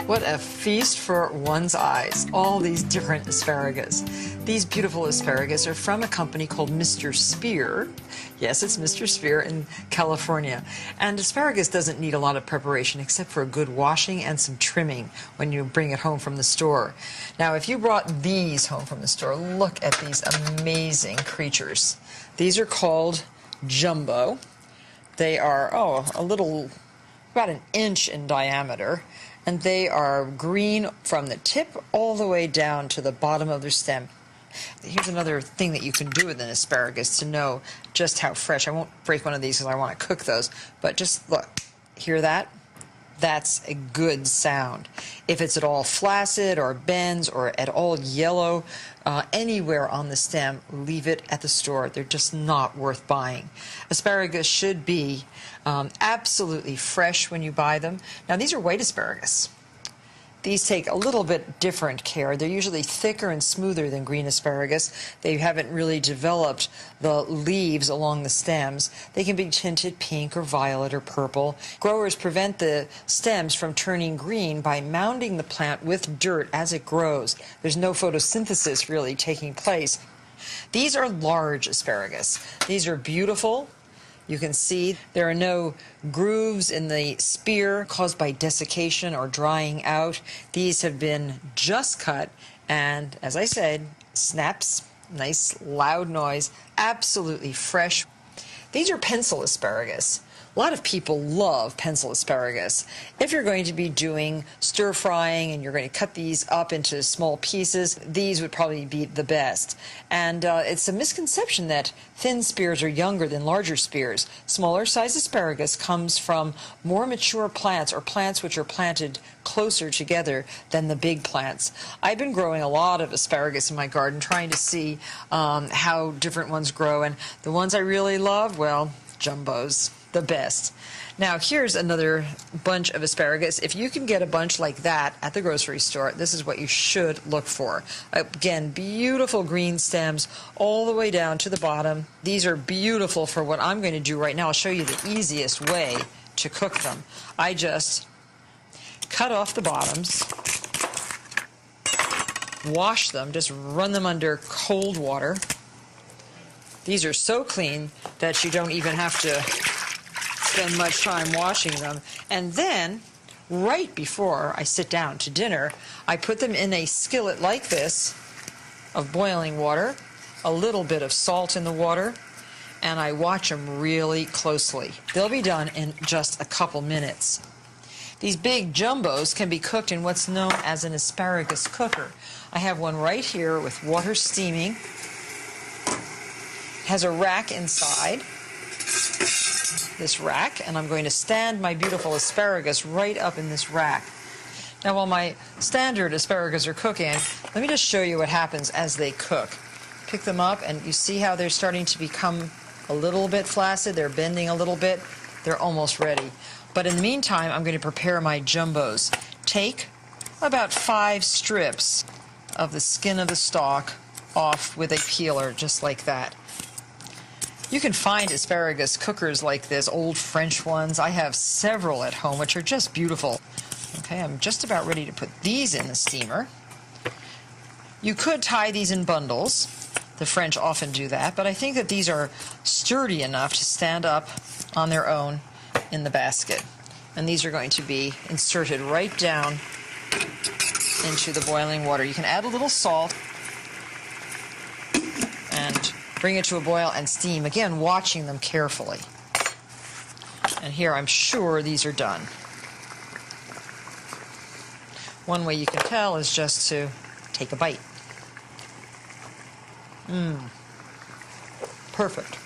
What a feast for one's eyes, all these different asparagus. These beautiful asparagus are from a company called Mr. Spear. Yes, it's Mr. Spear in California. And asparagus doesn't need a lot of preparation except for a good washing and some trimming when you bring it home from the store. Now, if you brought these home from the store, look at these amazing creatures. These are called jumbo. They are, about an inch in diameter. And they are green from the tip all the way down to the bottom of their stem. Here's another thing that you can do with an asparagus to know just how fresh. I won't break one of these because I want to cook those, but just look, hear that? That's a good sound. If it's at all flaccid or bends or at all yellow anywhere on the stem, leave it at the store. They're just not worth buying. Asparagus should be absolutely fresh when you buy them. Now, these are white asparagus. These take a little bit different care. They're usually thicker and smoother than green asparagus. They haven't really developed the leaves along the stems. They can be tinted pink or violet or purple. Growers prevent the stems from turning green by mounding the plant with dirt as it grows. There's no photosynthesis really taking place. These are large asparagus. These are beautiful. You can see there are no grooves in the spear caused by desiccation or drying out. These have been just cut and, as I said, snaps, nice loud noise, absolutely fresh. These are pencil asparagus. A lot of people love pencil asparagus. If you're going to be doing stir frying and you're going to cut these up into small pieces, these would probably be the best. And it's a misconception that thin spears are younger than larger spears. Smaller size asparagus comes from more mature plants or plants which are planted closer together than the big plants. I've been growing a lot of asparagus in my garden, trying to see how different ones grow. And the ones I really love, well, jumbos. The best. Now, here's another bunch of asparagus. If you can get a bunch like that at the grocery store, this is what you should look for. Again, beautiful green stems all the way down to the bottom. These are beautiful for what I'm going to do right now. I'll show you the easiest way to cook them. I just cut off the bottoms, wash them, just run them under cold water. These are so clean that you don't even have to spend much time washing them. And then, right before I sit down to dinner, I put them in a skillet like this of boiling water, a little bit of salt in the water, and I watch them really closely. They'll be done in just a couple minutes. These big jumbos can be cooked in what's known as an asparagus cooker. I have one right here with water steaming. It has a rack inside. This rack, and I'm going to stand my beautiful asparagus right up in this rack. Now, while my standard asparagus are cooking, let me just show you what happens as they cook. Pick them up, and you see how they're starting to become a little bit flaccid. They're bending a little bit. They're almost ready. But in the meantime, I'm going to prepare my jumbos. Take about 5 strips of the skin of the stalk off with a peeler, just like that. You can find asparagus cookers like this, old French ones. I have several at home, which are just beautiful. Okay, I'm just about ready to put these in the steamer. You could tie these in bundles. The French often do that, but I think that these are sturdy enough to stand up on their own in the basket. And these are going to be inserted right down into the boiling water. You can add a little salt and bring it to a boil and steam, again, watching them carefully. And here, I'm sure these are done. One way you can tell is just to take a bite. Perfect.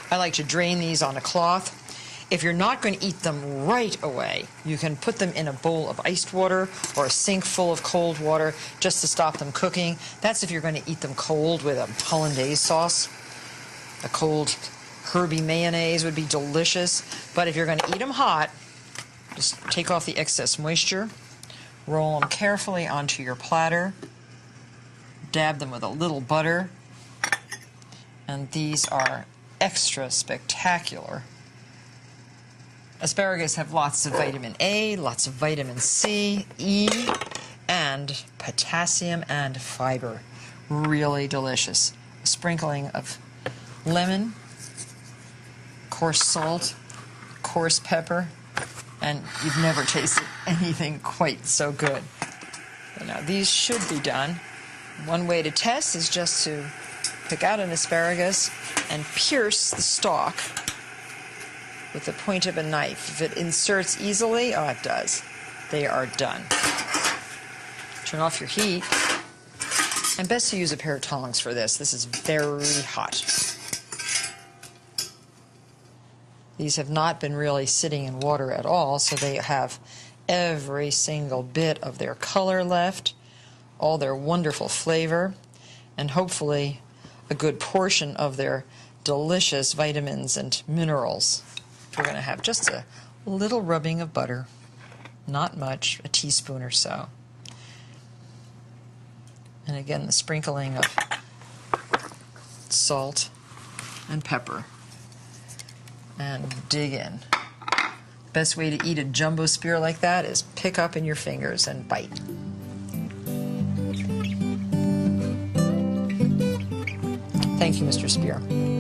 I like to drain these on a cloth. If you're not going to eat them right away, you can put them in a bowl of iced water or a sink full of cold water just to stop them cooking. That's if you're going to eat them cold with a hollandaise sauce. A cold herby mayonnaise would be delicious. But if you're going to eat them hot, just take off the excess moisture, roll them carefully onto your platter, dab them with a little butter, and these are extra spectacular. Asparagus have lots of vitamin A, lots of vitamin C, E, and potassium and fiber. Really delicious. A sprinkling of lemon, coarse salt, coarse pepper, and you've never tasted anything quite so good. Now these should be done. One way to test is just to pick out an asparagus and pierce the stalk with the point of a knife. If it inserts easily, oh, it does. They are done. Turn off your heat. And best to use a pair of tongs for this. This is very hot. These have not been really sitting in water at all, so they have every single bit of their color left, all their wonderful flavor, and hopefully a good portion of their delicious vitamins and minerals. We're going to have just a little rubbing of butter, not much, a teaspoon or so. And again, the sprinkling of salt and pepper. And dig in. Best way to eat a jumbo spear like that is pick up in your fingers and bite. Thank you, Mr. Spear.